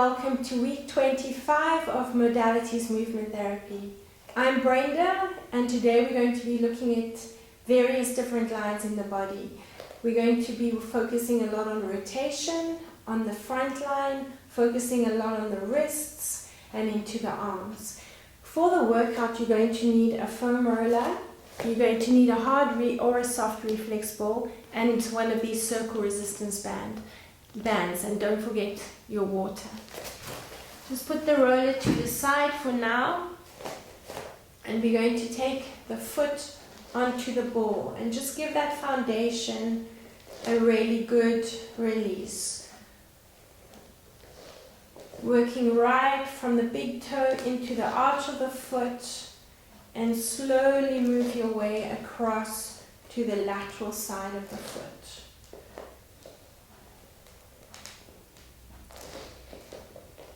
welcome to week 25 of Modalities Movement Therapy. I'm Brenda, and today we're going to be looking at various different lines in the body. We're going to be focusing a lot on rotation, on the front line, focusing a lot on the wrists and into the arms. For the workout, you're going to need a foam roller, you're going to need a hard or a soft reflex ball, and one of these circle resistance bands, and don't forget your water. Just put the roller to the side for now, and we're going to take the foot onto the ball and just give that foundation a really good release. Working right from the big toe into the arch of the foot, and slowly move your way across to the lateral side of the foot.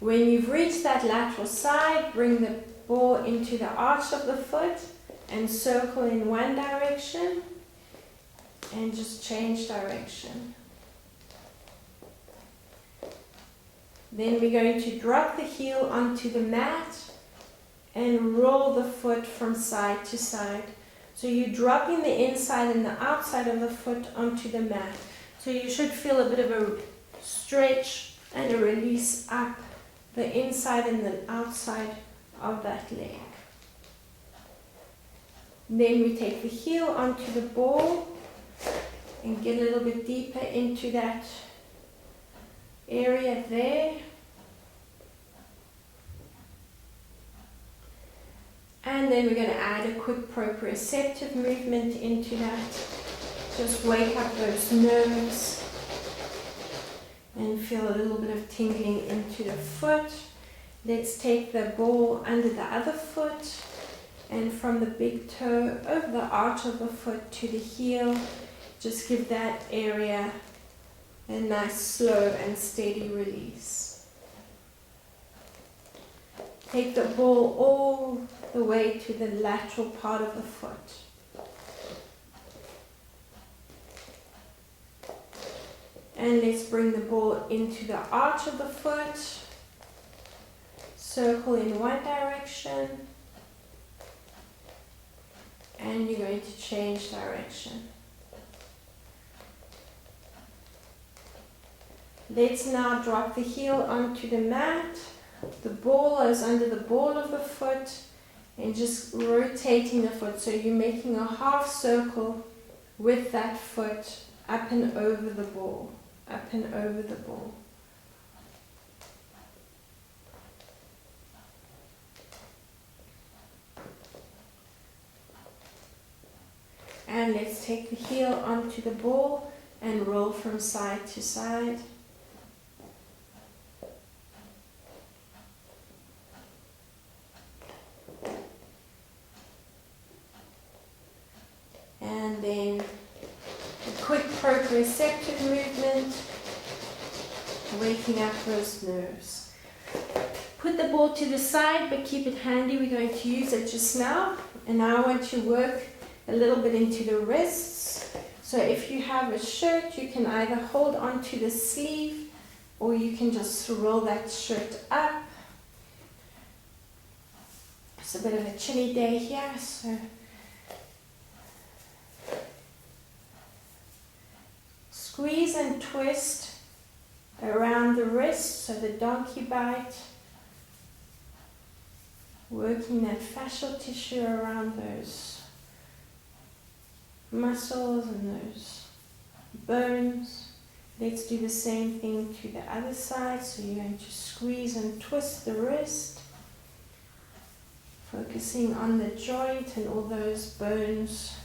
When you've reached that lateral side, bring the ball into the arch of the foot and circle in one direction and just change direction. Then we're going to drop the heel onto the mat and roll the foot from side to side. So you're dropping the inside and the outside of the foot onto the mat. So you should feel a bit of a stretch and a release up the inside and the outside of that leg. Then we take the heel onto the ball and get a little bit deeper into that area there. And then we're going to add a quick proprioceptive movement into that. Just wake up those nerves and feel a little bit of tingling into the foot. Let's take the ball under the other foot, and from the big toe over the arch of the foot to the heel, just give that area a nice slow and steady release. Take the ball all the way to the lateral part of the foot. And let's bring the ball into the arch of the foot. Circle in one direction. And you're going to change direction. Let's now drop the heel onto the mat. The ball is under the ball of the foot, and just rotating the foot. So you're making a half circle with that foot up and over the ball. Up and over the ball. And let's take the heel onto the ball and roll from side to side. And then a quick proprioceptive movement, waking up those nerves. Put the ball to the side, but keep it handy. We're going to use it just now. And now I want to work a little bit into the wrists. So if you have a shirt, you can either hold onto the sleeve, or you can just roll that shirt up. It's a bit of a chilly day here, so squeeze and twist around the wrist, so the donkey bite, working that fascial tissue around those muscles and those bones. Let's do the same thing to the other side. So you're going to squeeze and twist the wrist, focusing on the joint and all those bones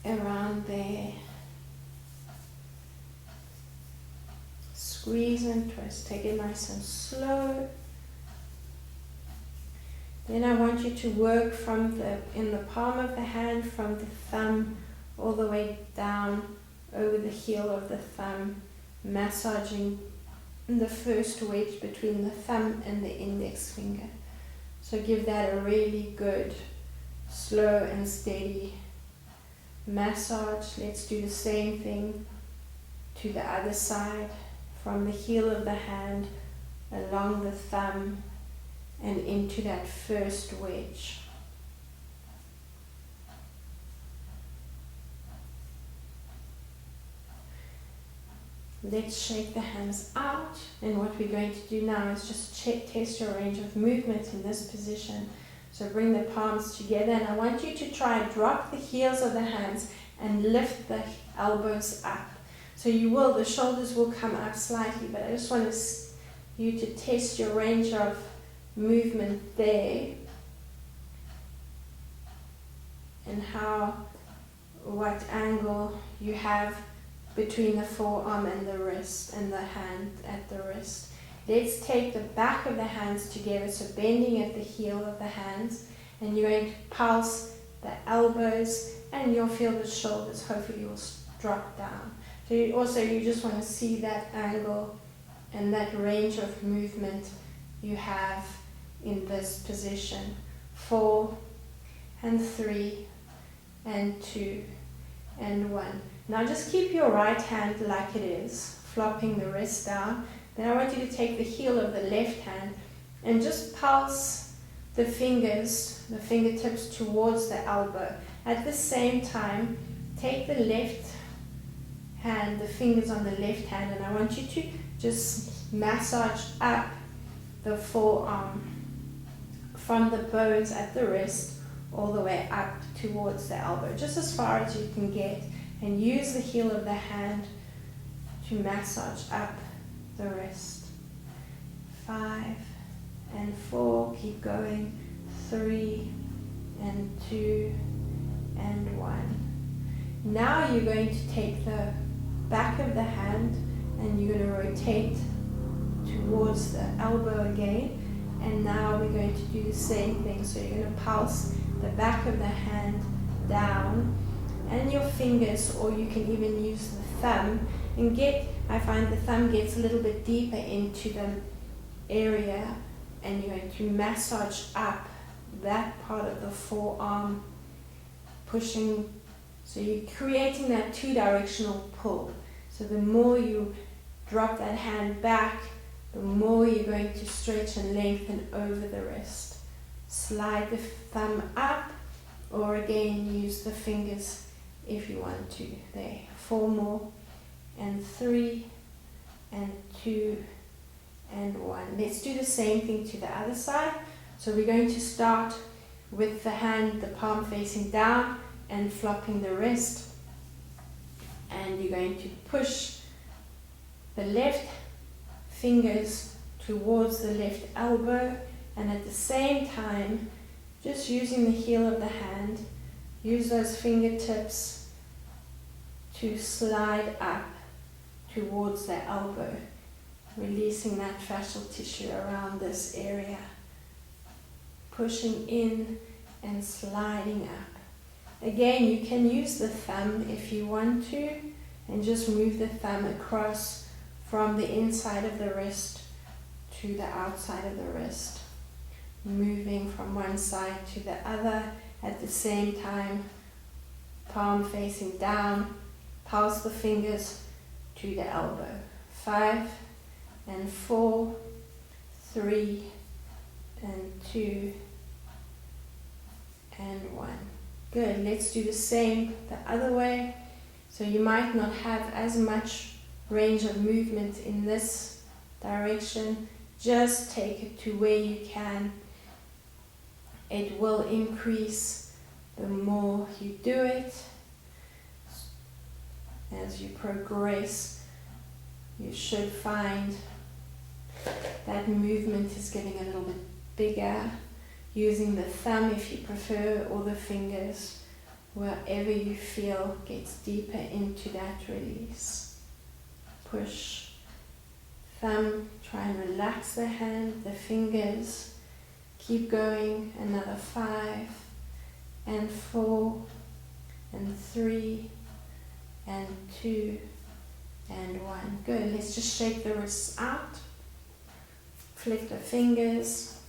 around there. Squeeze and twist. Take it nice and slow. Then I want you to work from in the palm of the hand, from the thumb all the way down over the heel of the thumb, massaging the first wedge between the thumb and the index finger. So give that a really good, slow and steady massage. Let's do the same thing to the other side, from the heel of the hand along the thumb and into that first wedge. Let's shake the hands out, and what we're going to do now is just test your range of movement in this position. So bring the palms together, and I want you to try and drop the heels of the hands and lift the elbows up. So the shoulders will come up slightly, but I just want you to test your range of movement there, and what angle you have between the forearm and the wrist and the hand at the wrist. Let's take the back of the hands together, so bending at the heel of the hands, and you're going to pulse the elbows, and you'll feel the shoulders hopefully will drop down. So you just want to see that angle and that range of movement you have in this position. 4 and 3 and 2 and 1. Now just keep your right hand like it is, flopping the wrist down. Then I want you to take the heel of the left hand and just pulse the fingertips towards the elbow. At the same time, take the left hand, the fingers on the left hand, and I want you to just massage up the forearm from the bones at the wrist all the way up towards the elbow, just as far as you can get. And use the heel of the hand to massage up the wrist. 5 and 4, keep going. 3 and 2 and 1. Now you're going to take the back of the hand and you're going to rotate towards the elbow again. And now we're going to do the same thing. So you're going to pulse the back of the hand down and your fingers, or you can even use the thumb, and I find the thumb gets a little bit deeper into the area, and you're going to massage up that part of the forearm, pushing, so you're creating that two-directional pull. So the more you drop that hand back, the more you're going to stretch and lengthen over the wrist. Slide the thumb up, or again use the fingers if you want to. There, 4 more, and 3 and 2 and 1. Let's do the same thing to the other side. So we're going to start with the palm facing down and flopping the wrist, and you're going to push the left fingers towards the left elbow, and at the same time just using the heel of the hand, use those fingertips to slide up towards the elbow, releasing that fascial tissue around this area, pushing in and sliding up. Again, you can use the thumb if you want to, and just move the thumb across from the inside of the wrist to the outside of the wrist, moving from one side to the other at the same time, palm facing down, pulse the fingers to the elbow. 5 and 4, 3 and 2 and 1. Good. Let's do the same the other way. So you might not have as much range of movement in this direction. Just take it to where you can. It will increase the more you do it. As you progress, you should find that movement is getting a little bit bigger, using the thumb if you prefer, or the fingers, wherever you feel gets deeper into that release. Push, thumb, try and relax the hand, the fingers. Keep going, another 5 and 4 and 3 and 2 and 1. Good. Let's just shake the wrists out. Flick the fingers.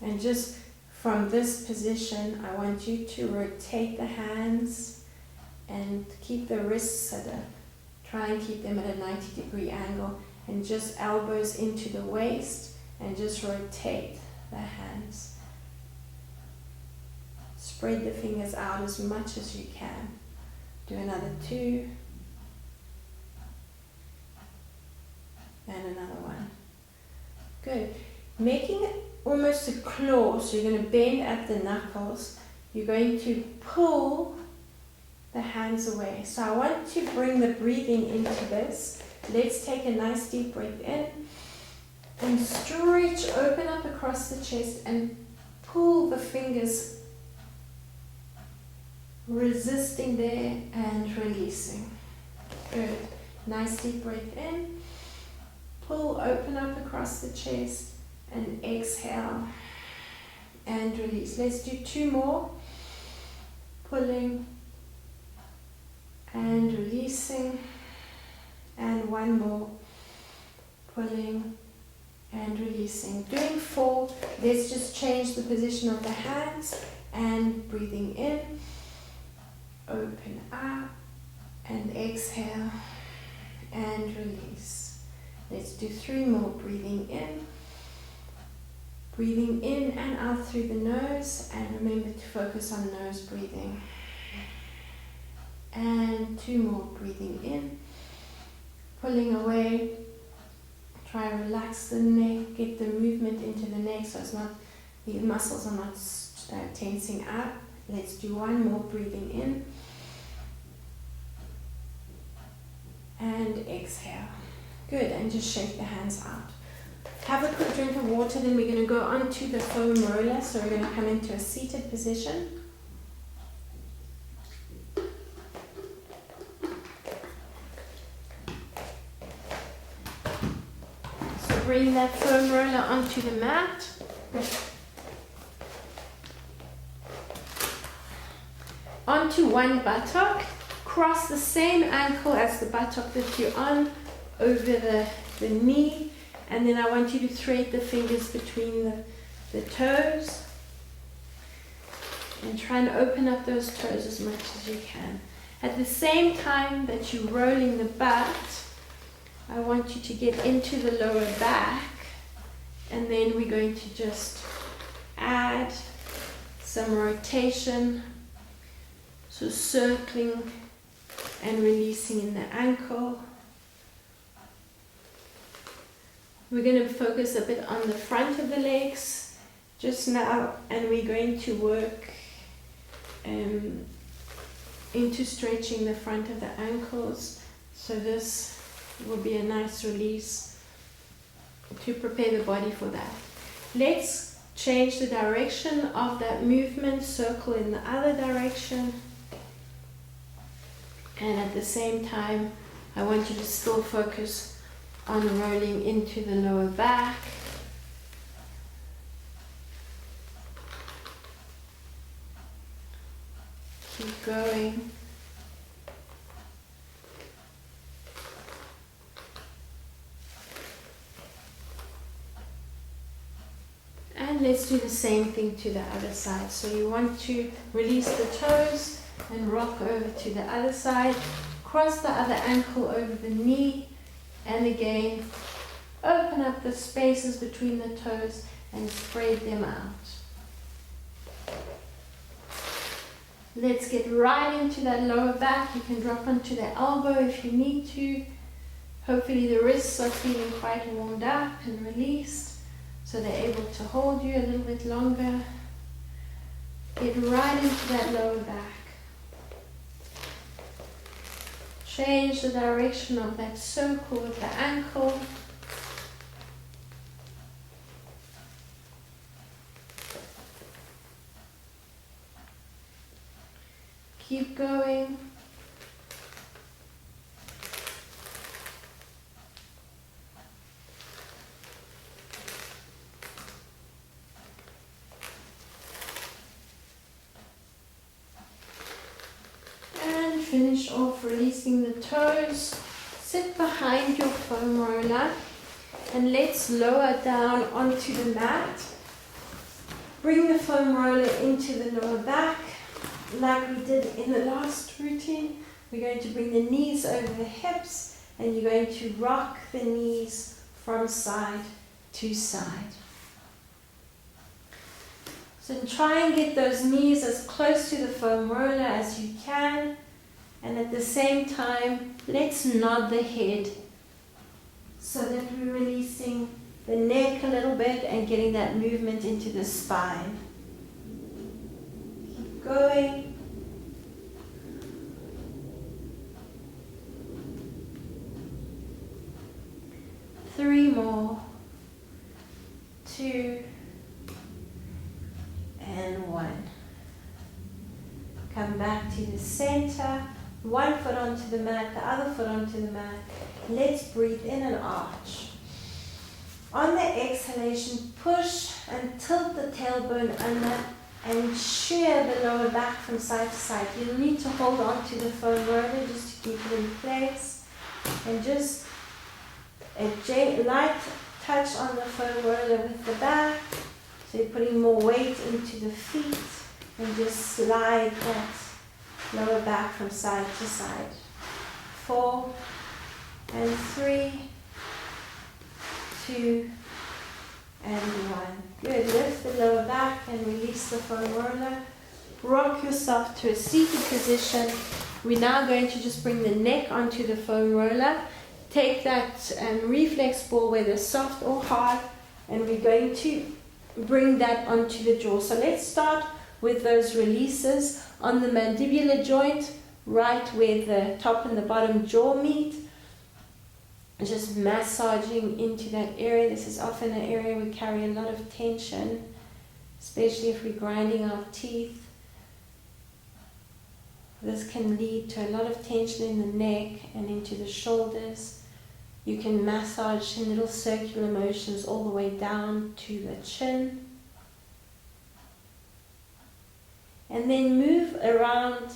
And just from this position, I want you to rotate the hands and keep the wrists at a Try and keep them at a 90-degree angle, and just elbows into the waist and just rotate the hands. Spread the fingers out as much as you can. Do another 2. And another 1. Good. Making it almost a claw, so you're going to bend at the knuckles. You're going to pull the hands away. So I want to bring the breathing into this. Let's take a nice deep breath in and stretch, open up across the chest and pull the fingers, resisting there and releasing. Good. Nice deep breath in. Pull, open up across the chest and exhale and release. Let's do 2 more. Pulling and releasing, and 1 more. Pulling and releasing. Doing 4. Let's just change the position of the hands and breathing in, open up and exhale and release. Let's do 3 more. Breathing in and out through the nose, and remember to focus on nose breathing. And 2 more. Breathing in, pulling away. Try and relax the neck, get the movement into the neck so it's not, the muscles are not tensing up. Let's do 1 more. Breathing in and exhale. Good, and just shake the hands out. Have a quick drink of water, then we're going to go on to the foam roller. So we're going to come into a seated position. So bring that foam roller onto the mat. Onto one buttock. Cross the same ankle as the buttock that you're on over the knee, and then I want you to thread the fingers between the toes and try and open up those toes as much as you can. At the same time that you're rolling the butt, I want you to get into the lower back, and then we're going to just add some rotation, so circling and releasing in the ankle. We're going to focus a bit on the front of the legs just now, and we're going to work into stretching the front of the ankles. So this will be a nice release to prepare the body for that. Let's change the direction of that movement, circle in the other direction. And at the same time, I want you to still focus on rolling into the lower back. Keep going. And let's do the same thing to the other side. So you want to release the toes and rock over to the other side. Cross the other ankle over the knee. And again, open up the spaces between the toes and spread them out. Let's get right into that lower back. You can drop onto the elbow if you need to. Hopefully the wrists are feeling quite warmed up and released, so they're able to hold you a little bit longer. Get right into that lower back. Change the direction of that circle with the ankle. Keep going. Finish off releasing the toes. Sit behind your foam roller and let's lower down onto the mat. Bring the foam roller into the lower back like we did in the last routine. we're going to bring the knees over the hips, and you're going to rock the knees from side to side. So try and get those knees as close to the foam roller as you can, and at the same time, let's nod the head so that we're releasing the neck a little bit and getting that movement into the spine. Keep going. Three more. 2 and 1. Come back to the center. One foot onto the mat, the other foot onto the mat. Let's breathe in and arch. On the exhalation, push and tilt the tailbone under and shear the lower back from side to side. You'll need to hold on to the foam roller just to keep it in place. And just a light touch on the foam roller with the back. So you're putting more weight into the feet and just slide that lower back from side to side. 4 and 3, 2 and 1. Good. Lift the lower back and release the foam roller. Rock yourself to a seated position. We're now going to just bring the neck onto the foam roller. Take that reflex ball, whether soft or hard, and we're going to bring that onto the jaw. So let's start with those releases on the mandibular joint, right where the top and the bottom jaw meet. Just massaging into that area. This is often an area we carry a lot of tension, especially if we're grinding our teeth. This can lead to a lot of tension in the neck and into the shoulders. You can massage in little circular motions all the way down to the chin. And then move around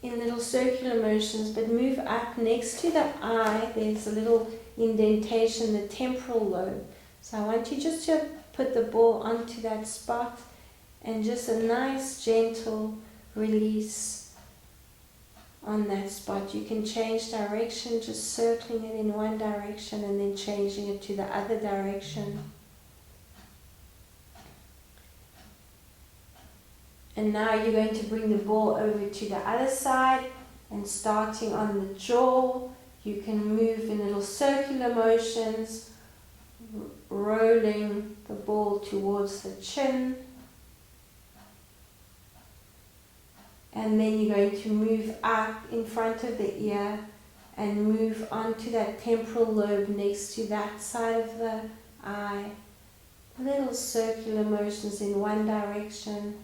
in little circular motions, but move up next to the eye. There's a little indentation, the temporal lobe. So I want you just to put the ball onto that spot and just a nice gentle release on that spot. You can change direction, just circling it in one direction and then changing it to the other direction. And now you're going to bring the ball over to the other side, and starting on the jaw, you can move in little circular motions, rolling the ball towards the chin. And then you're going to move up in front of the ear and move onto that temporal lobe next to that side of the eye. Little circular motions in one direction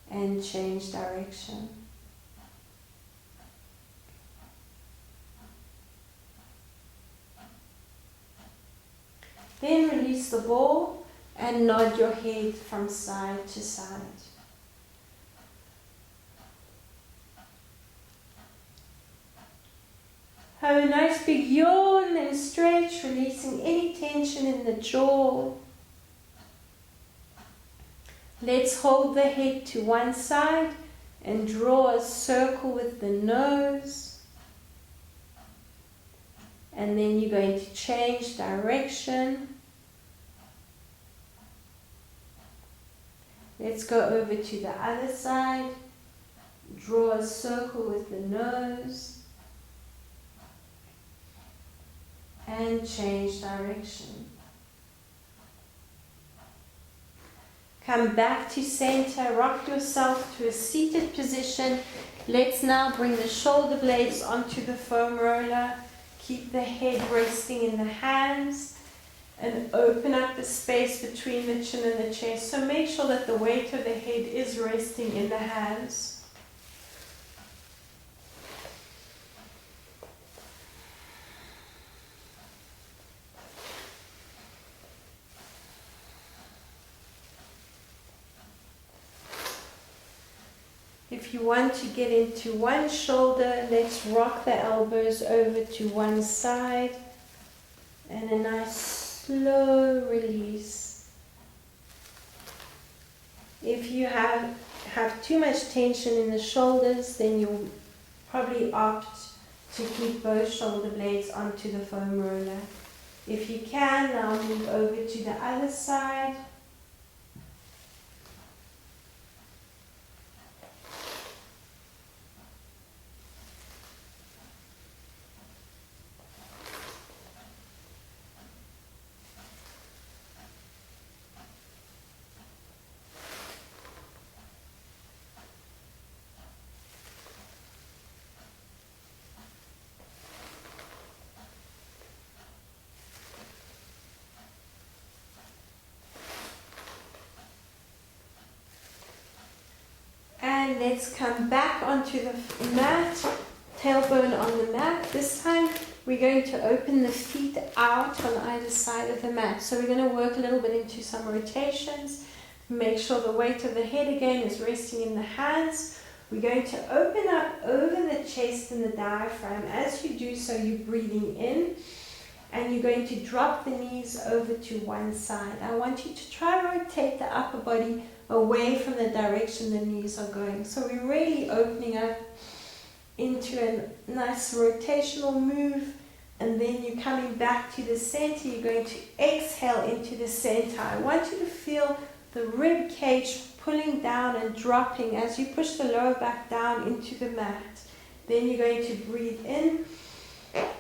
and change direction. Then release the ball and nod your head from side to side. Have a nice big yawn and stretch, releasing any tension in the jaw. Let's hold the head to one side and draw a circle with the nose. And then you're going to change direction. Let's go over to the other side. Draw a circle with the nose. And change direction. Come back to center, rock yourself to a seated position. Let's now bring the shoulder blades onto the foam roller. Keep the head resting in the hands and open up the space between the chin and the chest. So make sure that the weight of the head is resting in the hands. If you want to get into one shoulder, let's rock the elbows over to one side and a nice slow release. If you have too much tension in the shoulders, then you probably opt to keep both shoulder blades onto the foam roller. If you can, now move over to the other side. And let's come back onto the mat, tailbone on the mat. This time we're going to open the feet out on either side of the mat. So we're going to work a little bit into some rotations. Make sure the weight of the head again is resting in the hands. We're going to open up over the chest and the diaphragm. As you do so, you're breathing in. And you're going to drop the knees over to one side. I want you to try to rotate the upper body away from the direction the knees are going. So we're really opening up into a nice rotational move, and then you're coming back to the center. You're going to exhale into the center. I want you to feel the rib cage pulling down and dropping as you push the lower back down into the mat. Then you're going to breathe in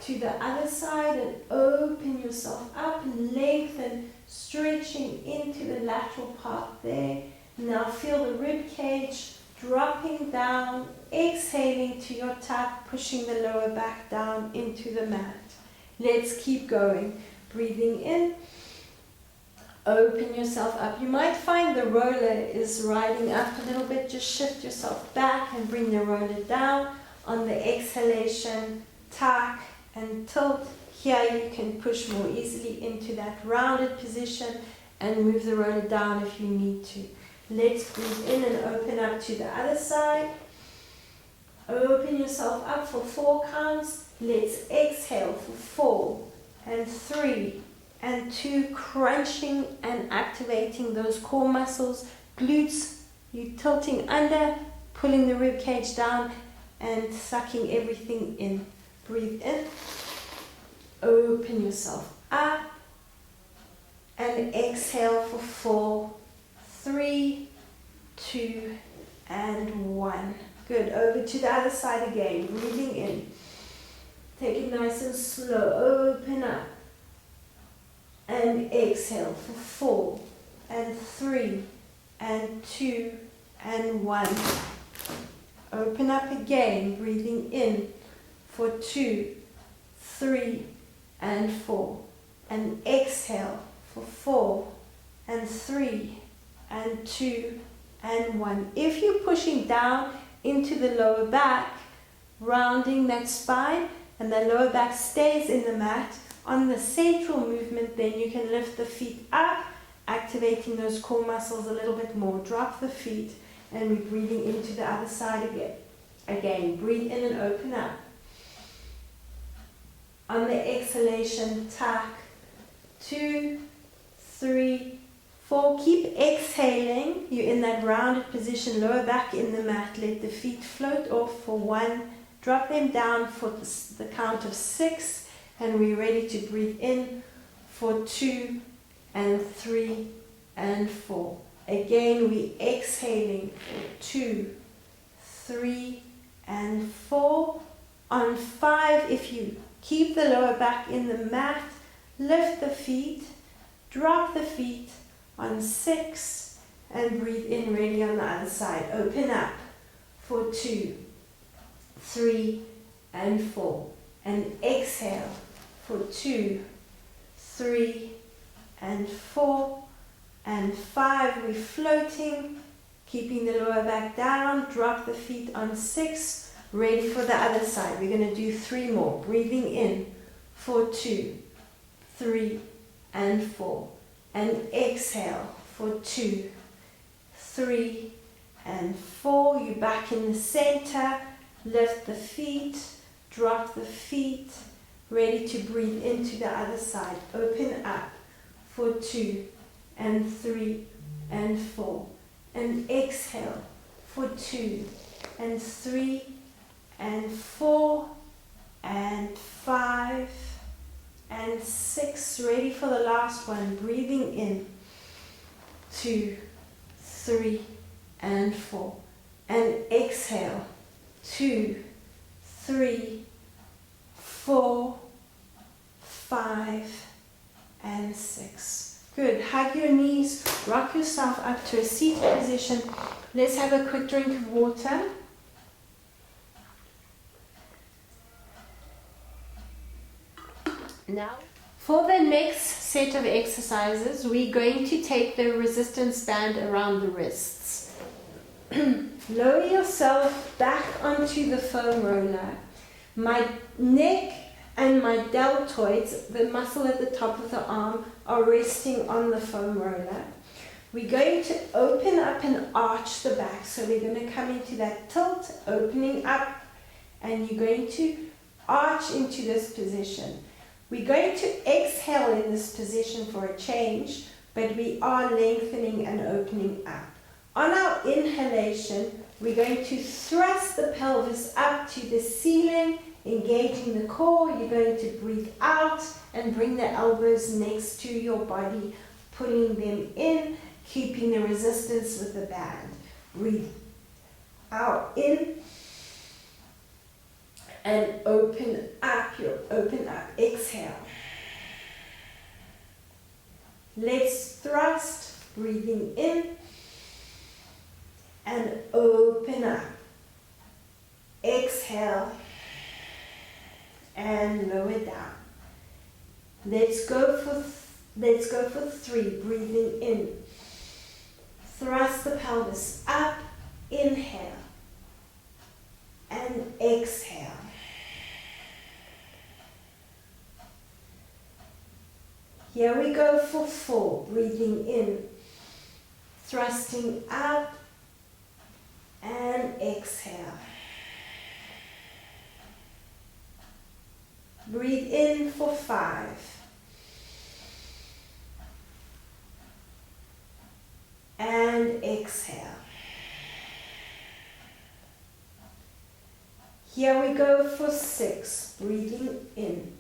to the other side and open yourself up and lengthen, stretching into the lateral part there. Now feel the rib cage dropping down, exhaling to your tuck, pushing the lower back down into the mat. Let's keep going. Breathing in, open yourself up. You might find the roller is riding up a little bit. Just shift yourself back and bring the roller down. On the exhalation, tuck and tilt. Here you can push more easily into that rounded position and move the roller down if you need to. Let's breathe in and open up to the other side. Open yourself up for 4 counts. Let's exhale for 4 and 3 and 2, crunching and activating those core muscles, glutes. You're tilting under, pulling the rib cage down and sucking everything in. Breathe in, open yourself up, and exhale for 4, 3, 2, and 1. Good. Over to the other side again. Breathing in. Take it nice and slow. Open up. And exhale for 4, and 3, and 2, and 1. Open up again. Breathing in for 2, 3, and 4. And exhale for 4, and 3, and 2, and 1. If you're pushing down into the lower back, rounding that spine, and the lower back stays in the mat, on the central movement, then you can lift the feet up, activating those core muscles a little bit more. Drop the feet, and we're breathing into the other side again. Again, breathe in and open up. On the exhalation, tuck. 2, 3, 4. Keep exhaling. You're in that rounded position, lower back in the mat. Let the feet float off for 1. Drop them down for the count of 6. And we're ready to breathe in for 2, and 3, and 4. Again, we're exhaling for 2, 3, and 4. On 5, if you keep the lower back in the mat, lift the feet, drop the feet. On 6, and breathe in, ready on the other side. Open up for 2, 3, and 4. And exhale for 2, 3, and 4, and 5. We're floating, keeping the lower back down. Drop the feet on 6. Ready for the other side. We're going to do 3 more. Breathing in for 2, 3, and 4. And exhale for 2, 3, and 4. You're back in the center. Lift the feet, drop the feet. Ready to breathe into the other side. Open up for 2, and 3, and 4. And exhale for 2, and 3, and 4 and 5 and 6. Ready for the last one. Breathing in. 2, 3 and 4. And exhale. 2, 3, 4, 5 and 6. Good. Hug your knees. Rock yourself up to a seated position. Let's have a quick drink of water. Now, for the next set of exercises, we're going to take the resistance band around the wrists. Lower yourself back onto the foam roller. My neck and my deltoids, the muscle at the top of the arm, are resting on the foam roller. We're going to open up and arch the back. So we're going to come into that tilt, opening up, and you're going to arch into this position. We're going to exhale in this position for a change, but we are lengthening and opening up. On our inhalation, we're going to thrust the pelvis up to the ceiling, engaging the core. You're going to breathe out and bring the elbows next to your body, pulling them in, keeping the resistance with the band. Breathe out in. And open up, exhale. Let's thrust, breathing in and open up. Exhale and lower down. Let's go for 3, breathing in. Thrust the pelvis up, inhale and exhale. Here we go for 4, breathing in, thrusting up and exhale. Breathe in for 5. And exhale. Here we go for 6, breathing in.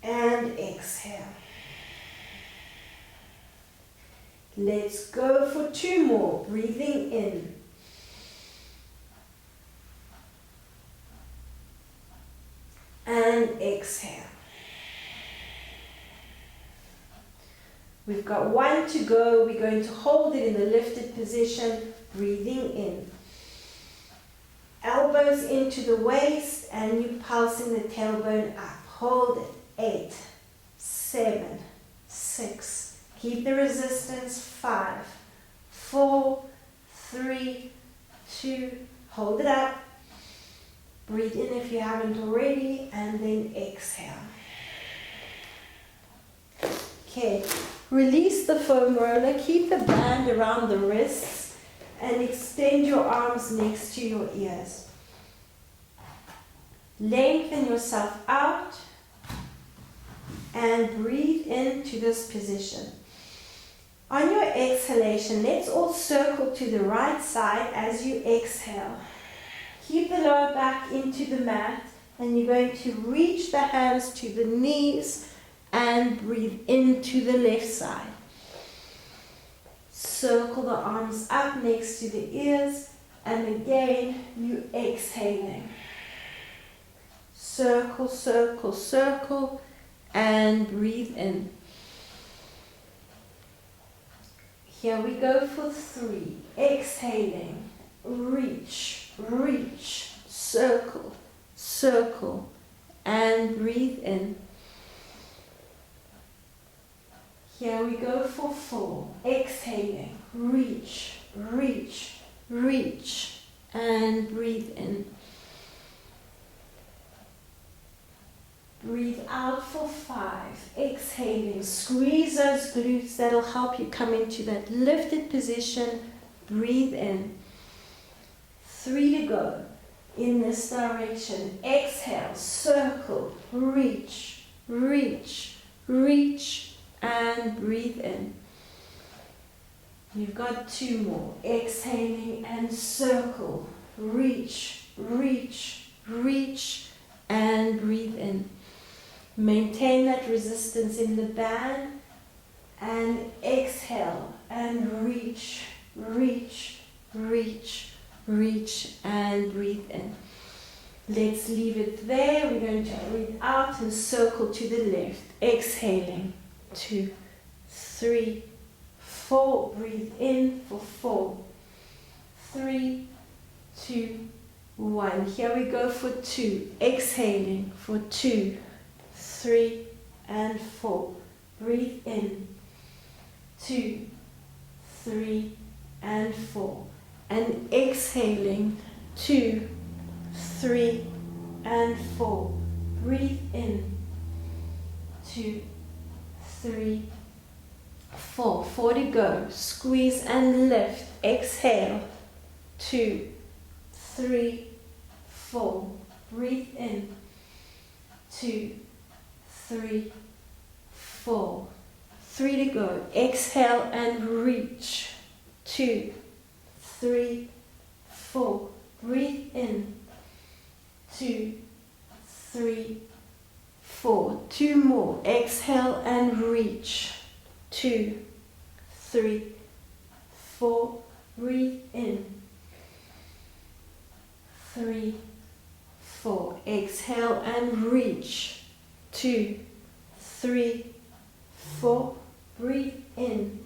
And exhale. Let's go for 2 more, breathing in. And exhale. We've got 1 to go. We're going to hold it in the lifted position, breathing in. Elbows into the waist and you're pulsing the tailbone up. Hold it. 8, 7, 6. Keep the resistance. 5, 4, 3, 2. Hold it up. Breathe in if you haven't already, and then exhale. Okay, release the foam roller. Keep the band around the wrists and extend your arms next to your ears. Lengthen yourself out. And breathe into this position. On your exhalation, let's all circle to the right side as you exhale. Keep the lower back into the mat, and you're going to reach the hands to the knees and breathe into the left side. Circle the arms up next to the ears, and again, you exhaling. Circle, circle, circle. And breathe in. Here we go for 3. Exhaling. Reach, reach, circle, circle, and breathe in. Here we go for 4. Exhaling. Reach, reach, reach, and breathe in. Breathe out for 5. Exhaling. Squeeze those glutes. That'll help you come into that lifted position. Breathe in. 3 to go in this direction. Exhale. Circle. Reach. Reach. Reach. And breathe in. You've got 2 more. Exhaling and circle. Reach, reach, reach, and breathe in. Maintain that resistance in the band and exhale and reach, reach, reach, reach, and breathe in. Let's leave it there. We're going to breathe out and circle to the left. Exhaling. 2, 3, 4. Breathe in for 4, 3, 2, 1. Here we go for 2. Exhaling for 2, 3, and 4. Breathe in. 2, 3, and 4. And exhaling. 2, 3, and 4. Breathe in. 2, 3, 4. 4 to go. Squeeze and lift. Exhale. 2, 3, 4. Breathe in. 2, 3, 4. 3 to go. Exhale and reach. 2, 3, 4. Breathe in. 2, 3, 4. 2 more. Exhale and reach. 2, 3, 4. Breathe in. 3, 4. Exhale and reach. 2, 3, 4. Breathe in.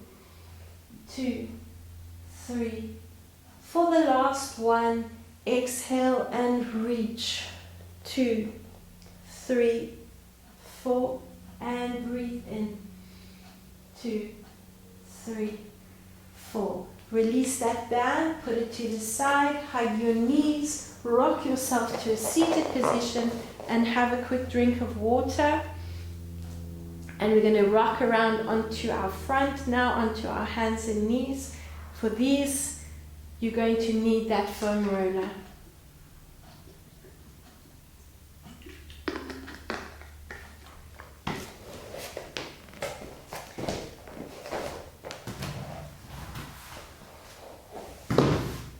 2, 3. For the last one, exhale and reach. 2, 3, 4. And breathe in. 2, 3, 4. Release that band, put it to the side, hug your knees, rock yourself to a seated position, and have a quick drink of water. And we're going to rock around onto our front now, onto our hands and knees. For these, you're going to need that foam roller.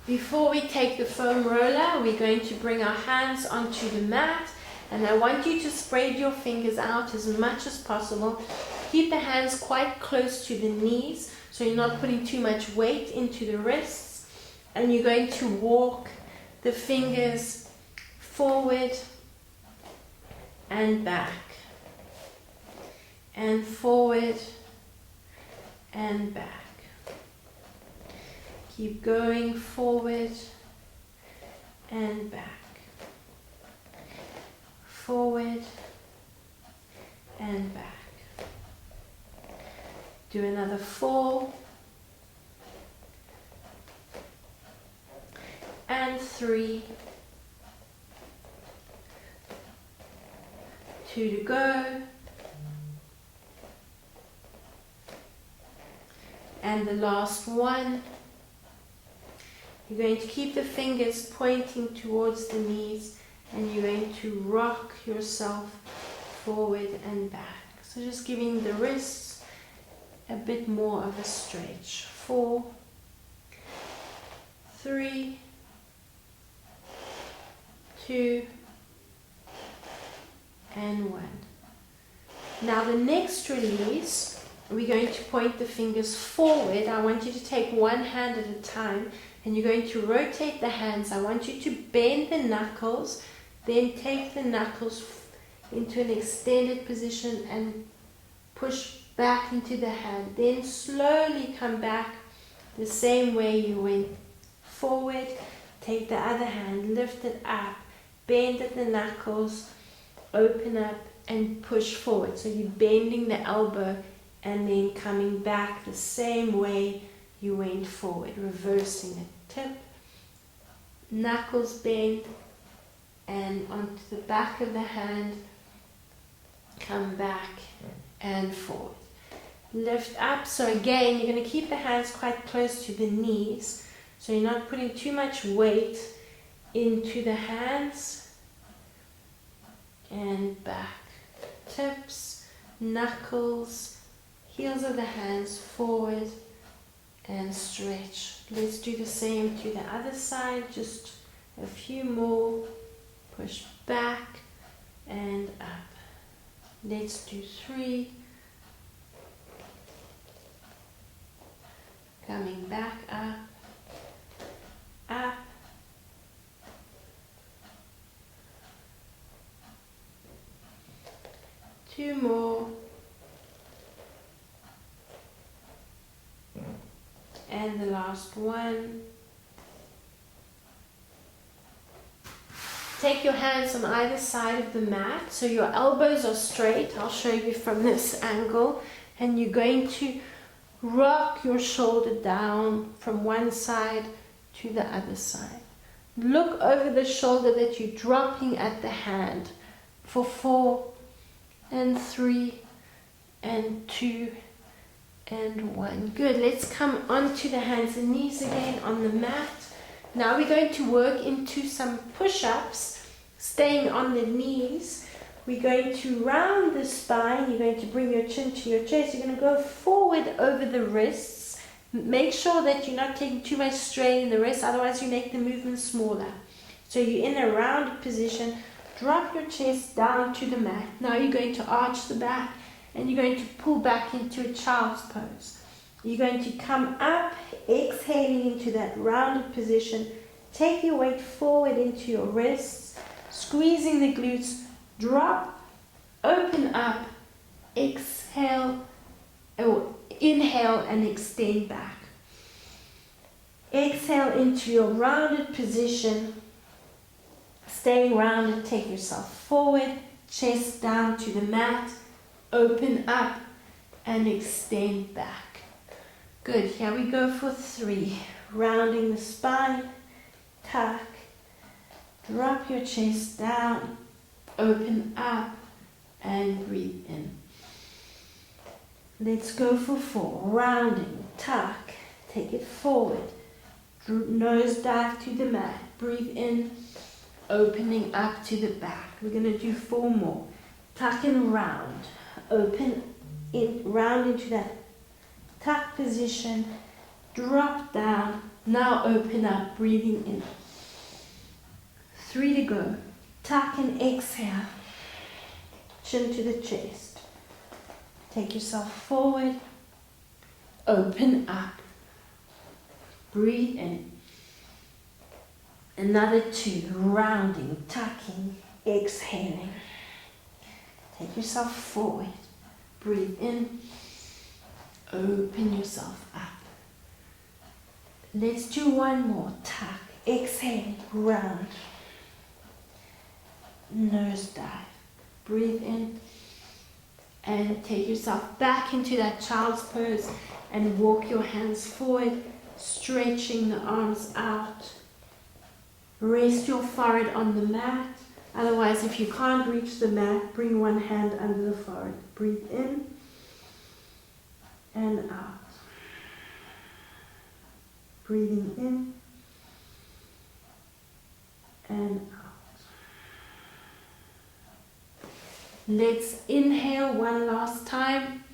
Before we take the foam roller, we're going to bring our hands onto the mat, and I want you to spread your fingers out as much as possible. Keep the hands quite close to the knees so you're not putting too much weight into the wrists, and you're going to walk the fingers forward and back, and forward and back. Keep going forward and back, forward and back. Do another 4 and 3, 2 to go, and the last one. You're going to keep the fingers pointing towards the knees, and you're going to rock yourself forward and back. So just giving the wrists a bit more of a stretch. 4, 3, 2, and 1. Now the next release, we're going to point the fingers forward. I want you to take one hand at a time, and you're going to rotate the hands. I want you to bend the knuckles, then take the knuckles into an extended position and push back into the hand. Then slowly come back the same way you went forward. Take the other hand, lift it up, bend at the knuckles, open up and push forward. So you're bending the elbow and then coming back the same way you went forward, reversing it. Tip, knuckles bend, and onto the back of the hand, come back and forward. Lift up. So again, you're going to keep the hands quite close to the knees, so you're not putting too much weight into the hands, and back. Tips, knuckles, heels of the hands forward and stretch. Let's do the same to the other side, just a few more. Push back and up. Let's do 3. Coming back up, up. Two more. And the last one. Take your hands on either side of the mat so your elbows are straight. I'll show you from this angle. And you're going to rock your shoulder down from one side to the other side. Look over the shoulder that you're dropping at the hand for 4 and 3 and 2 and 1. Good. Let's come onto the hands and knees again on the mat. Now we're going to work into some push-ups, staying on the knees. We're going to round the spine. You're going to bring your chin to your chest. You're going to go forward over the wrists. Make sure that you're not taking too much strain in the wrists, otherwise you make the movement smaller. So you're in a rounded position. Drop your chest down to the mat. Now you're going to arch the back and you're going to pull back into a child's pose. You're going to come up, exhaling into that rounded position. Take your weight forward into your wrists, squeezing the glutes. Drop, open up, exhale, or inhale and extend back. Exhale into your rounded position. Staying rounded, take yourself forward, chest down to the mat, open up and extend back. Good, here we go for 3. Rounding the spine, tuck, drop your chest down, open up and breathe in. Let's go for 4. Rounding, tuck, take it forward, nose dive to the mat, breathe in, opening up to the back. We're going to do 4 more. Tuck and round, open in, round into that tuck position, drop down, now open up, breathing in. 3 to go. Tuck and exhale, chin to the chest. Take yourself forward, open up, breathe in. Another 2, rounding, tucking, exhaling. Take yourself forward, breathe in, open yourself up. Let's do 1 more, tuck, exhale, round. Nose dive, breathe in and take yourself back into that child's pose and walk your hands forward, stretching the arms out. Rest your forehead on the mat. Otherwise, if you can't reach the mat, bring one hand under the forehead. Breathe in and out. Breathing in and out. Let's inhale one last time.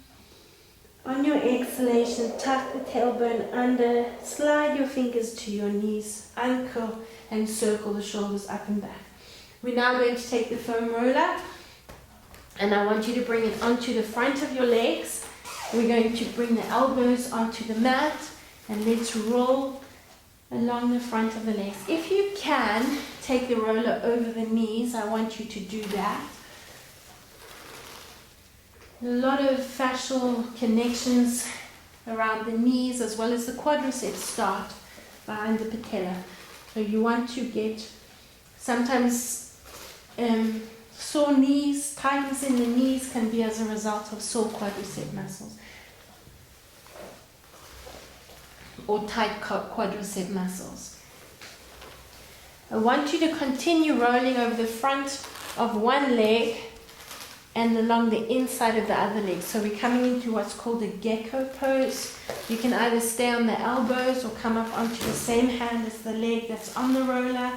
On your exhalation, tuck the tailbone under, slide your fingers to your knees, ankle and circle the shoulders up and back. We're now going to take the foam roller and I want you to bring it onto the front of your legs. We're going to bring the elbows onto the mat and let's roll along the front of the legs. If you can, take the roller over the knees. I want you to do that. A lot of fascial connections around the knees as well as the quadriceps start behind the patella. So you want to get sometimes sore knees, tightness in the knees can be as a result of sore quadricep muscles or tight quadricep muscles. I want you to continue rolling over the front of one leg and along the inside of the other leg. So we're coming into what's called a gecko pose. You can either stay on the elbows or come up onto the same hand as the leg that's on the roller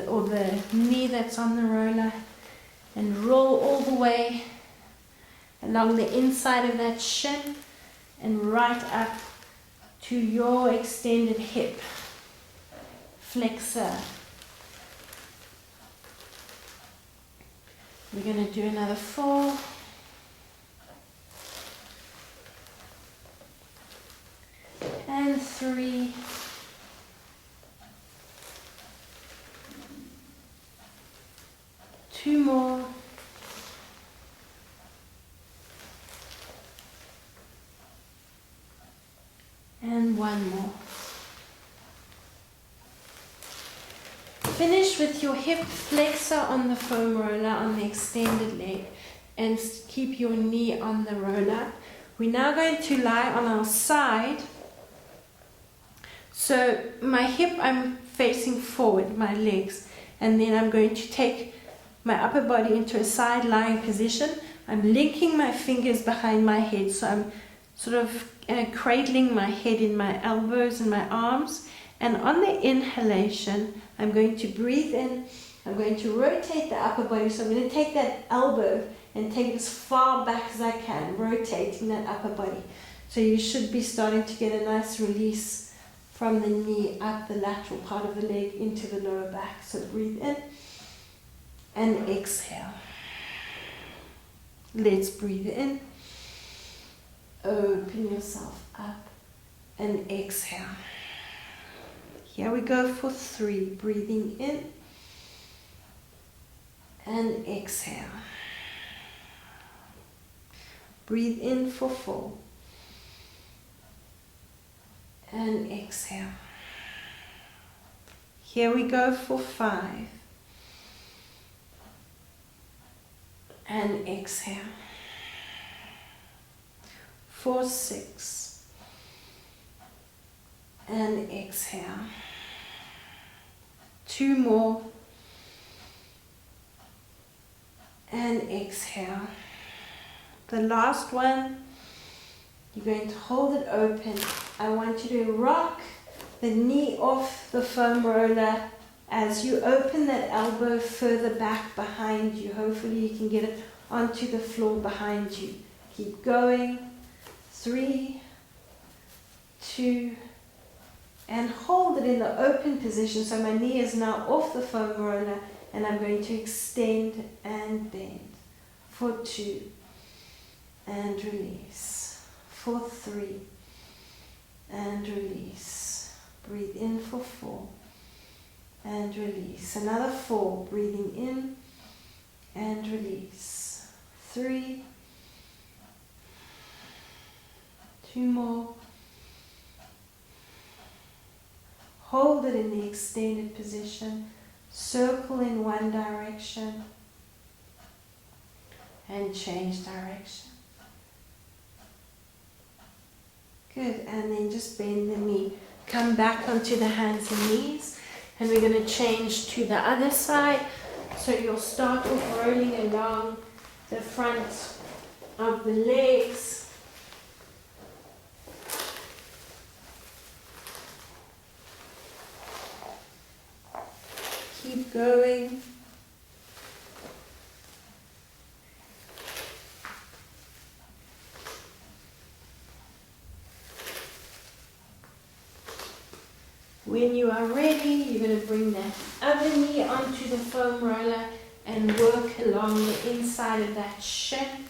or the knee that's on the roller and roll all the way along the inside of that shin and right up to your extended hip flexor. We're going to do another 4. And 3. Two more. And 1 more. Finish with your hip flexor on the foam roller on the extended leg and keep your knee on the roller. We're now going to lie on our side. So my hip, I'm facing forward, my legs, and then I'm going to take my upper body into a side lying position. I'm linking my fingers behind my head, so I'm sort of cradling my head in my elbows and my arms. And on the inhalation, I'm going to breathe in. I'm going to rotate the upper body. So I'm going to take that elbow and take it as far back as I can, rotating that upper body. So you should be starting to get a nice release from the knee up the lateral part of the leg into the lower back. So breathe in and exhale. Let's breathe in. Open yourself up and exhale. Here we go for 3. Breathing in and exhale. Breathe in for 4 and exhale. Here we go for 5 and exhale. For 6 and exhale. 2 more and exhale. The last one, you're going to hold it open. I want you to rock the knee off the foam roller as you open that elbow further back behind you. Hopefully you can get it onto the floor behind you. Keep going. 3, 2, and hold it in the open position. So my knee is now off the foam roller and I'm going to extend and bend for 2 and release for 3 and release. Breathe in for 4 and release. Another 4, breathing in and release. 3, 2 more. Hold it in the extended position. Circle in one direction and change direction. Good, and then just bend the knee. Come back onto the hands and knees, and we're going to change to the other side. So you'll start off rolling along the front of the legs. Keep going. When you are ready, you're going to bring that other knee onto the foam roller and work along the inside of that shin.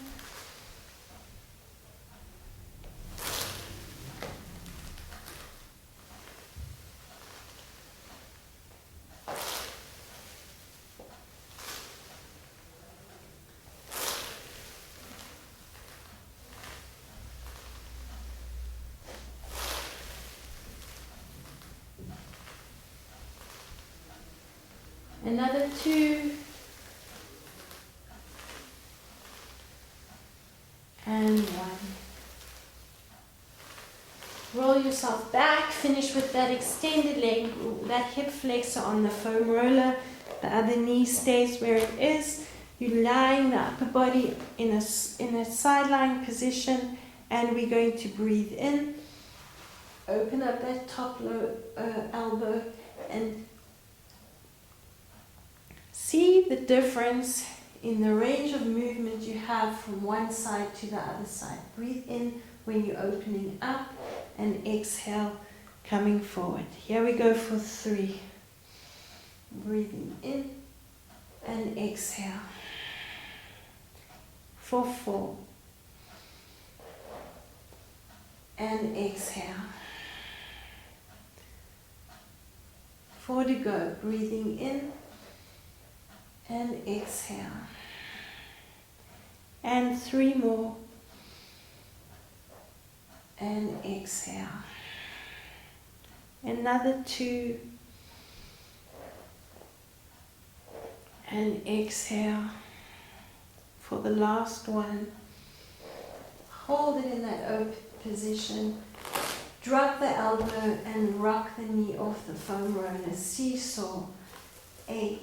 Another 2 and 1. Roll yourself back, finish with that extended leg, that hip flexor on the foam roller. The other knee stays where it is. You're lying the upper body in a side lying position, and we're going to breathe in. Open up that top low elbow and see the difference in the range of movement you have from one side to the other side. Breathe in when you're opening up and exhale, coming forward. Here we go for 3. Breathing in and exhale. For 4. And exhale. 4 to go. Breathing in and exhale. And 3 more. And exhale. Another 2. And exhale. For the last one. Hold it in that open position. Drop the elbow and rock the knee off the foam roller. Seesaw. 8,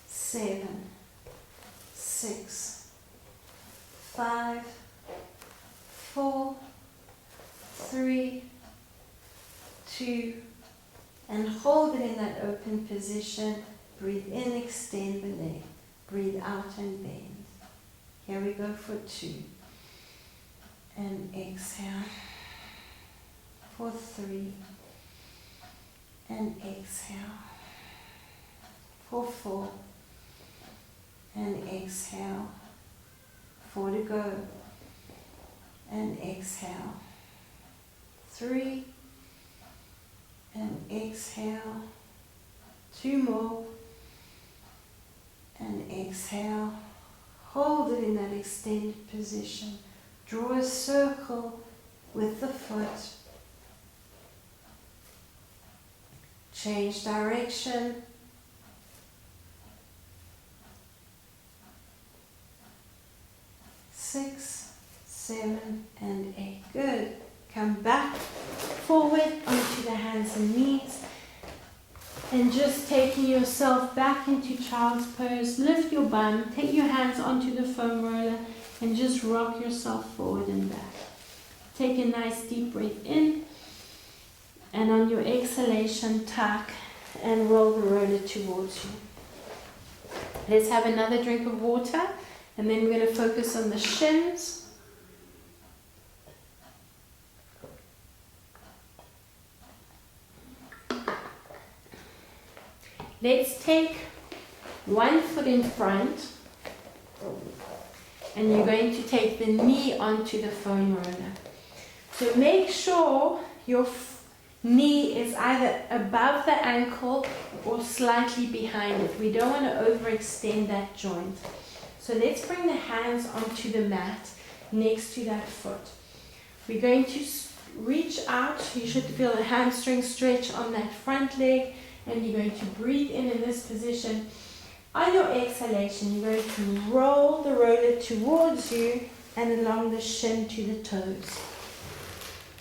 7, 6, 5, 4, 3, 2, and hold it in that open position. Breathe in, extend the leg. Breathe out and bend. Here we go for 2. And exhale. For 3. And exhale. For 4. And exhale. 4 to go. And exhale. 3. And exhale. 2 more. And exhale. Hold it in that extended position. Draw a circle with the foot. Change direction. Six, 7, and 8. Good. Come back forward onto the hands and knees. And just taking yourself back into child's pose. Lift your bum. Take your hands onto the foam roller and just rock yourself forward and back. Take a nice deep breath in. And on your exhalation, tuck and roll the roller towards you. Let's have another drink of water. And then we're going to focus on the shins. Let's take one foot in front. And you're going to take the knee onto the foam roller. So make sure your knee is either above the ankle or slightly behind it. We don't want to overextend that joint. So let's bring the hands onto the mat next to that foot. We're going to reach out. You should feel a hamstring stretch on that front leg, and you're going to breathe in this position. On your exhalation, you're going to roll the roller towards you and along the shin to the toes.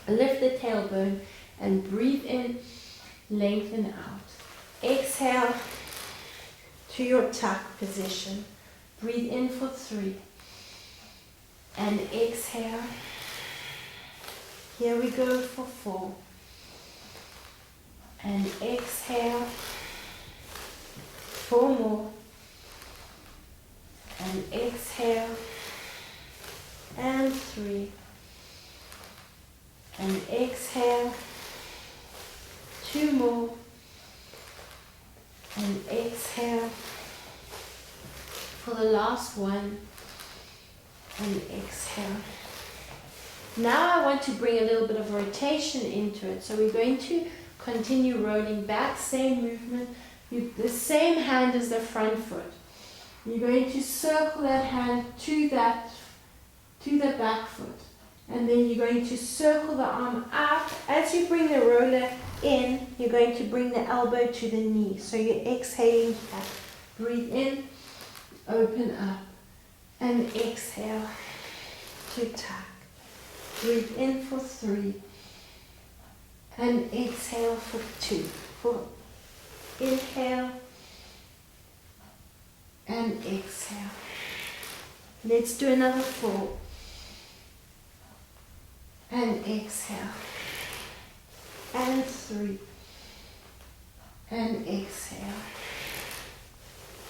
Lift the tailbone and breathe in, lengthen out. Exhale to your tuck position. Breathe in for 3. And exhale. Here we go for 4. And exhale. 4 more. And exhale. And 3. And exhale. 2 more. And exhale. For the last one. And exhale. Now I want to bring a little bit of rotation into it. So we're going to continue rolling back, same movement. The same hand as the front foot. You're going to circle that hand to the back foot. And then you're going to circle the arm up. As you bring the roller in, you're going to bring the elbow to the knee. So you're exhaling back. Breathe in, open up, and exhale to tuck. Breathe in for 3, and exhale for 2. 4. Inhale, and exhale. Let's do another 4. And exhale. And 3. And exhale.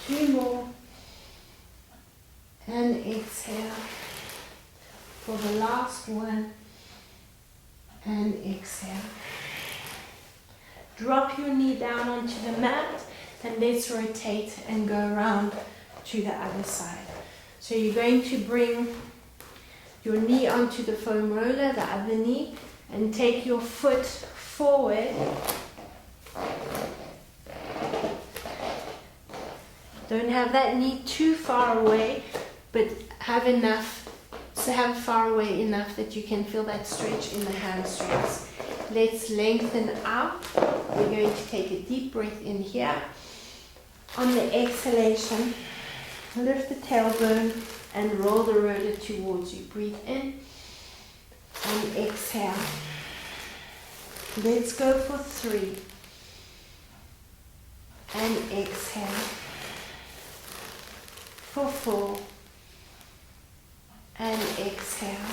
2 more. And exhale. For the last one. and exhale. Drop your knee down onto the mat and let's rotate and go around to the other side. So you're going to bring your knee onto the foam roller, the other knee, and take your foot forward. Don't have that knee too far away, but have enough, so have it far away enough that you can feel that stretch in the hamstrings. Let's lengthen out. We're going to take a deep breath in here. On the exhalation, lift the tailbone and roll the rotor towards you. Breathe in and exhale. Let's go for 3. And exhale. For 4. And exhale.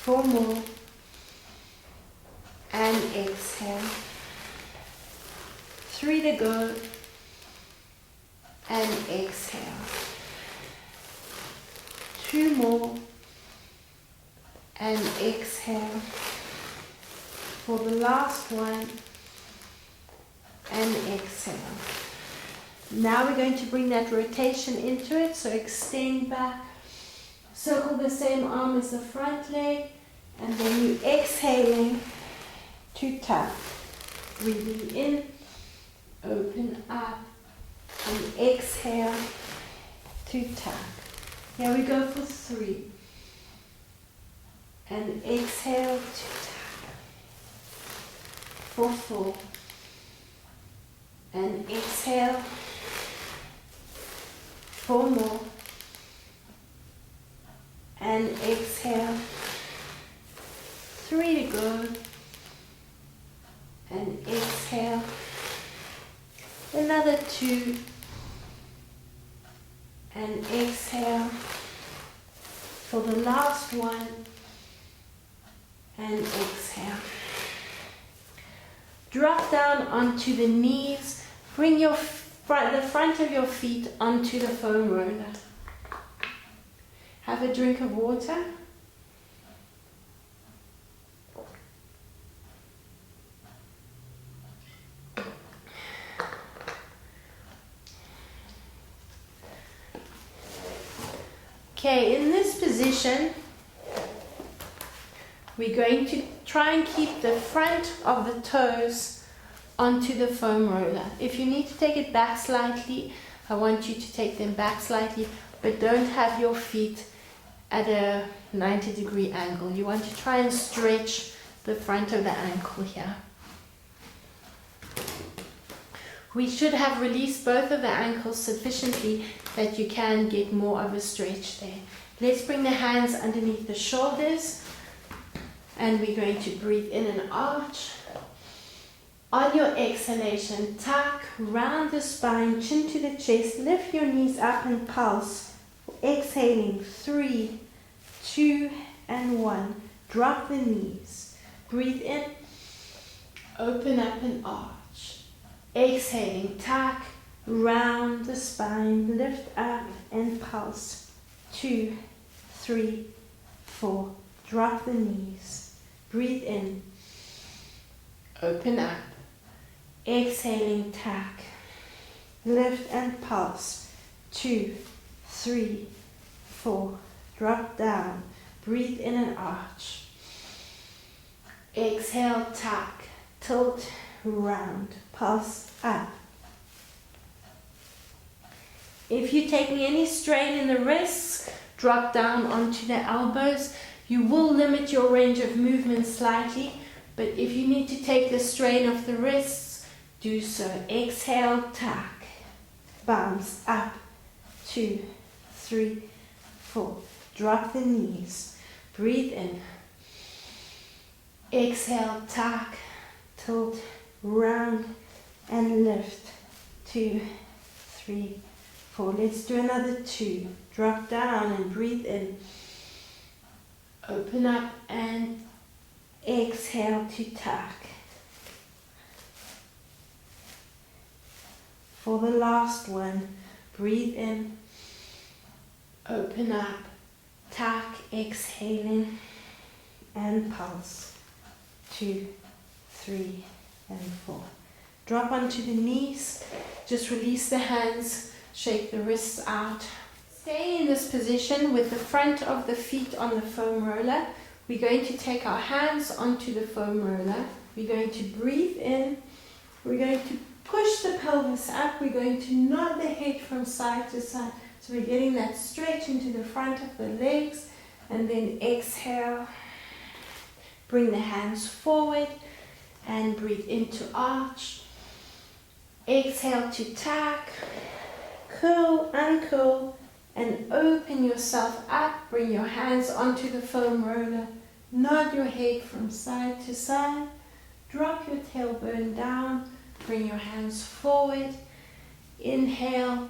4 more. And exhale. 3 to go. And exhale. 2 more. And exhale. For the last one. And exhale. Now we're going to bring that rotation into it. So extend back. Circle the same arm as the front leg. And then you exhaling to tuck. Breathing in. Open up. And exhale to tuck. Here we go for 3. And exhale to tuck. For 4. And exhale. 4 more. And exhale. 3 to go. And exhale. Another 2. And exhale. For the last one. And exhale. Drop down onto the knees. Bring the front of your feet onto the foam roller. Have a drink of water. Okay, in this position, we're going to try and keep the front of the toes onto the foam roller. If you need to take it back slightly, I want you to take them back slightly, but don't have your feet at a 90-degree angle. You want to try and stretch the front of the ankle here. We should have released both of the ankles sufficiently that you can get more of a stretch there. Let's bring the hands underneath the shoulders and we're going to breathe in and arch. On your exhalation, tuck, round the spine, chin to the chest, lift your knees up and pulse. Exhaling, 3, 2, and 1. Drop the knees. Breathe in, open up and arch. Exhaling, tuck, round the spine, lift up and pulse. 2, 3, 4. Drop the knees. Breathe in, open up. Exhaling, tuck, lift and pulse. 2, 3, 4. Drop down. Breathe in and arch. Exhale, tuck, tilt, round, pulse up. If you're taking any strain in the wrists, drop down onto the elbows. You will limit your range of movement slightly, but if you need to take the strain off the wrists, do so. Exhale, tuck, bounce up. 2, 3, 4. Drop the knees. Breathe in. Exhale, tuck, tilt, round, and lift. 2, 3, 4. Let's do another 2. Drop down and breathe in. Open up and exhale to tuck. For the last one, breathe in. Open up, tuck, exhaling, and pulse. 2, 3, and 4. Drop onto the knees. Just release the hands. Shake the wrists out. Stay in this position with the front of the feet on the foam roller. We're going to take our hands onto the foam roller. We're going to breathe in. We're going to push the pelvis up. We're going to nod the head from side to side. So we're getting that stretch into the front of the legs. And then exhale. Bring the hands forward and breathe into arch. Exhale to tuck. Curl, uncurl, and open yourself up. Bring your hands onto the foam roller. Nod your head from side to side. Drop your tailbone down. Bring your hands forward. Inhale.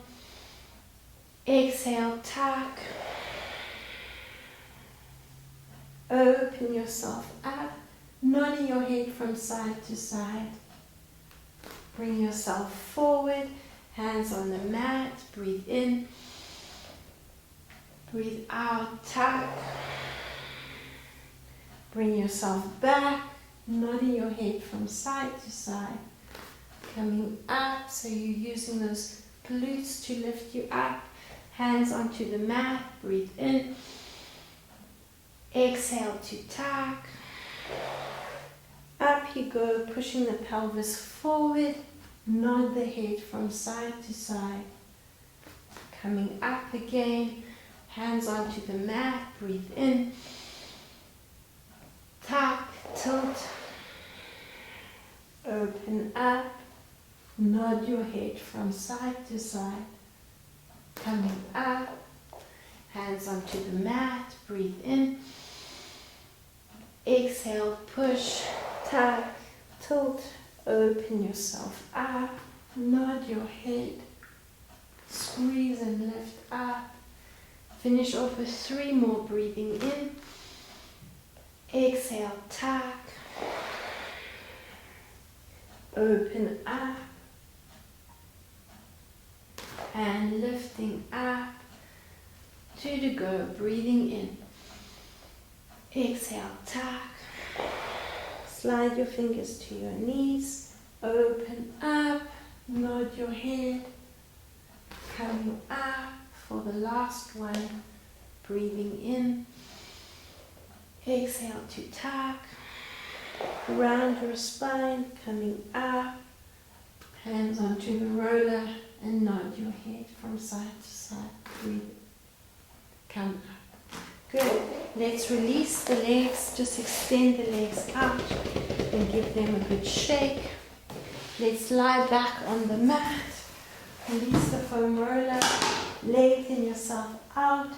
Exhale, tuck. Open yourself up. Nodding your head from side to side. Bring yourself forward. Hands on the mat. Breathe in. Breathe out. Tuck. Bring yourself back. Nodding your head from side to side. Coming up. So you're using those glutes to lift you up. Hands onto the mat. Breathe in. Exhale to tuck. Up you go. Pushing the pelvis forward. Nod the head from side to side. Coming up again. Hands onto the mat. Breathe in. Tuck, tilt. Open up. Nod your head from side to side. Coming up. Hands onto the mat. Breathe in. Exhale, push, tuck, tilt. Open yourself up, nod your head, squeeze and lift up. Finish off with 3 more, breathing in. Exhale, tuck. Open up. And lifting up. 2 to go, breathing in. Exhale, tuck. Slide your fingers to your knees. Open up. Nod your head. Coming up for the last one. Breathing in. Exhale to tuck. Round your spine. Coming up. Hands onto the roller. And nod your head from side to side. Breathe. Come up. Good. Let's release the legs. Just extend the legs out and give them a good shake. Let's lie back on the mat. Release the foam roller. Lengthen yourself out.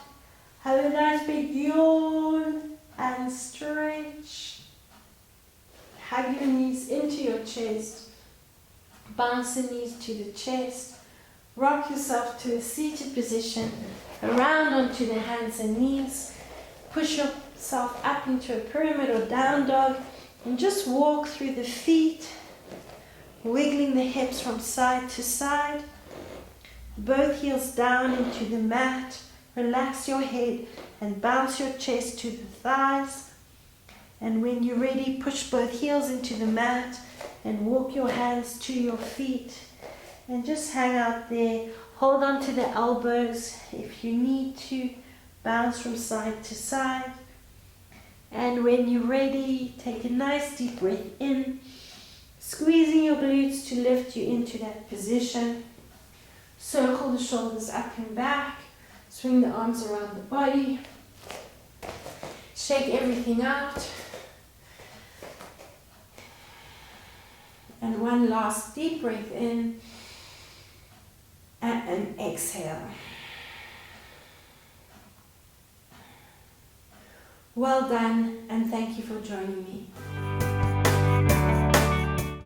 Have a nice big yawn and stretch. Hug your knees into your chest. Bounce the knees to the chest. Rock yourself to a seated position. Around onto the hands and knees. Push yourself up into a pyramid or down dog and just walk through the feet, wiggling the hips from side to side. Both heels down into the mat. Relax your head and bounce your chest to the thighs. And when you're ready, push both heels into the mat and walk your hands to your feet. And just hang out there. Hold on to the elbows if you need to. Bounce from side to side. And when you're ready, take a nice deep breath in. Squeezing your glutes to lift you into that position. Circle the shoulders up and back. Swing the arms around the body. Shake everything out. And one last deep breath in. And exhale. Well done, and thank you for joining me.